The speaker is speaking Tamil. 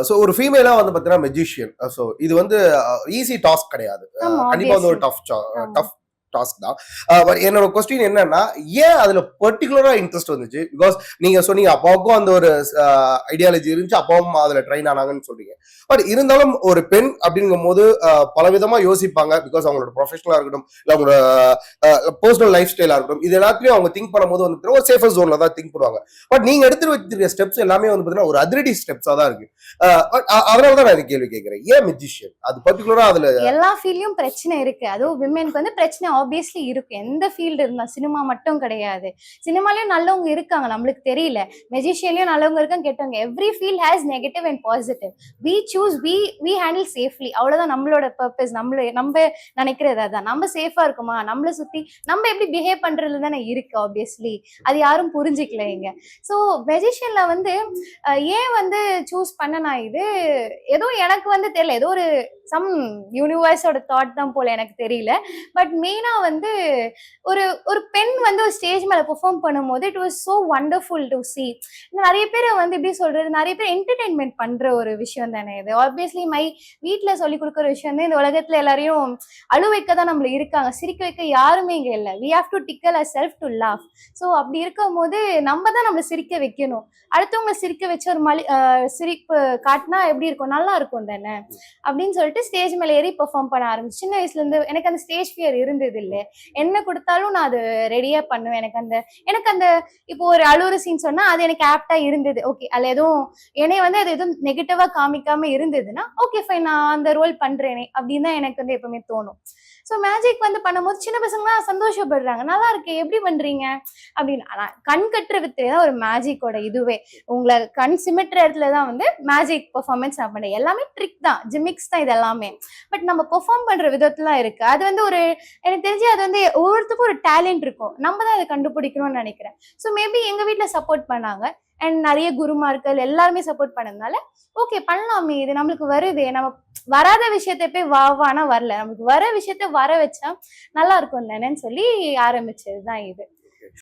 ஸோ ஒரு ஃபீமேலா வந்து பார்த்தீங்கன்னா மெஜிஷியன். ஸோ இது வந்து ஈஸி டாஸ்க் கிடையாது. கண்டிப்பா வந்து ஒரு டஃப் டாஸ்க் தான். பட் என்னோட கொஸ்டின் என்னன்னா, ஏன் அதுல பர்டிகுலரா இன்ட்ரெஸ்ட் வந்துச்சு? பிகாஸ் நீங்க சொன்னீங்க அப்பாவுக்கும் அந்த ஒரு ஐடியாலஜி இருந்துச்சு, அப்பாவும் அதுல ட்ரெயின் ஆனாங்கன்னு சொல்றீங்க. பட் இருந்தாலும் ஒரு பெண் அப்படிங்கும் போது பலவிதமா யோசிப்பாங்க. பிகாஸ் அவங்களோட ப்ரொஃபஷனலா இருக்கட்டும், இல்ல அவங்களோட பர்சனல் லைஃப் ஸ்டைலா இருக்கட்டும், இது எல்லாத்தையும் அவங்க திங்க் பண்ணும்போது வந்து ஒரு சேஃபர் ஜோன்ல தான் திங்க் பண்ணுவாங்க. பட் நீங்க எடுத்து வச்சிருக்க ஸ்டெப்ஸ் எல்லாமே வந்து பாத்தீங்கன்னா ஒரு அதிரடி ஸ்டெப்ஸா தான் இருக்கு. அதனாலதான் நான் இந்த கேள்வி கேட்கிறேன். ஏன் மெஜிஷியன்? அது பர்டிகுலரா அதுல எல்லா ஃபீல்ட்லயும் பிரச்சனை இருக்கு. அதுவும் விமென்க்கு வந்து பிரச்சனை ஆப்வியஸ்லி இருக்கு. எந்த ஃபீல்டு இருந்தா சினிமா மட்டும் கிடையாது. சினிமாலயும் நல்லவங்க இருக்காங்க, நம்மளுக்கு தெரியல. மெஜிஷியன்லயும் நல்லவங்க இருக்காங்க, கெட்டவங்க. Every field has negative and positive. We choose, we handle safely. அவ்வளவுதான் நம்மளோட பர்பஸ். நம்ம நினைக்கிறது அதான். நம்ம சேஃபா இருக்குமா, நம்மள சுத்தி நம்ம எப்படி பிஹேவ் பண்றதுல தானே இருக்கு ஆப்வியஸ்லி. அது யாரும் புரிஞ்சுக்கல இங்க. ஸோ மெஜிஷியன்ல வந்து ஏன் வந்து சூஸ் பண்ணனா, இது ஏதோ எனக்கு வந்து தெரியல, ஏதோ ஒரு சம் யூனிவர்ஸோட தாட் தான் போல, எனக்கு தெரியல. பட் மெயினா வந்து ஒரு ஒரு பெண் வந்து ஒரு ஸ்டேஜ் மேல பெர்ஃபார்ம் பண்ணும்போது it was so wonderful to C. நிறைய பேர் வந்து எப்படி சொல்றது, நிறைய பேர் என்டர்டைன்மெண்ட் பண்ற ஒரு விஷயம் தானே இது. ஆப்வியஸ்லி வீட்டுல சொல்லி கொடுக்குற விஷயம் தான். இந்த உலகத்துல எல்லாரையும் அழு வைக்க தான் நம்மள இருக்காங்க, சிரிக்க வைக்க யாருமே இங்க இல்லை. We have to tickle a self to laugh. So அப்படி இருக்கும் போது நம்ம தான் நம்மளை சிரிக்க வைக்கணும். அடுத்தவங்களை சிரிக்க வச்சு ஒரு சிரிப்பு காட்டினா எப்படி இருக்கும், நல்லா இருக்கும் தானே அப்படின்னு சொல்லிட்டு ஸ்டேஜ் மேல ஏறி பெர்ஃபார்ம் பண்ண ஆரம்பிச்சு. சின்ன வயசுல இருந்து எனக்கு அந்த ஸ்டேஜ் ஃபியர் இருந்தது இல்லை. என்ன கொடுத்தாலும் நான் அது ரெடியா பண்ணுவேன். எனக்கு அந்த இப்போ ஒரு அழுவுற சீன் சொன்னா அது எனக்கு ஆப்டா இருந்தது. ஓகே, அதுல எதுவும் என்னைய வந்து அது எதுவும் நெகட்டிவா காமிக்காம இருந்ததுன்னா ஓகே ஃபைன், நான் அந்த ரோல் பண்றேனே அப்படின்னு தான் எனக்கு வந்து எப்பவுமே தோணும். ஸோ மேஜிக் வந்து பண்ணும்போது சின்ன பசங்களாம் சந்தோஷப்படுறாங்க, நல்லா இருக்கு எப்படி பண்றீங்க அப்படின்னு. ஆனா கண் கட்டுற வித்தையே தான் ஒரு மேஜிக்கோட இதுவே. உங்களை கண் சிமிட்டுற இடத்துல தான் வந்து மேஜிக் பெர்ஃபார்மன்ஸ் நான் பண்ணேன். எல்லாமே ட்ரிக் தான், ஜிமிக்ஸ் தான் இது எல்லாமே. பட் நம்ம பெர்ஃபார்ம் பண்ற விதத்துலாம் இருக்கு. அது வந்து ஒரு, எனக்கு தெரிஞ்சு அது வந்து ஒவ்வொருத்துக்கும் ஒரு டேலண்ட் இருக்கும், நம்ம தான் அதை கண்டுபிடிக்கணும்னு நினைக்கிறேன். ஸோ மேபி எங்க வீட்டுல சப்போர்ட் பண்ணாங்க அண்ட் நிறைய குருமார்கள் எல்லாருமே சப்போர்ட் பண்ணதுனால ஓகே பண்ணலாமே, இது நம்மளுக்கு வருது. நம்ம வராத விஷயத்த போய் வானா வரல, நமக்கு வர விஷயத்த வர வச்சா நல்லா இருக்கும் தானேன்னு சொல்லி ஆரம்பிச்சதுதான் இது.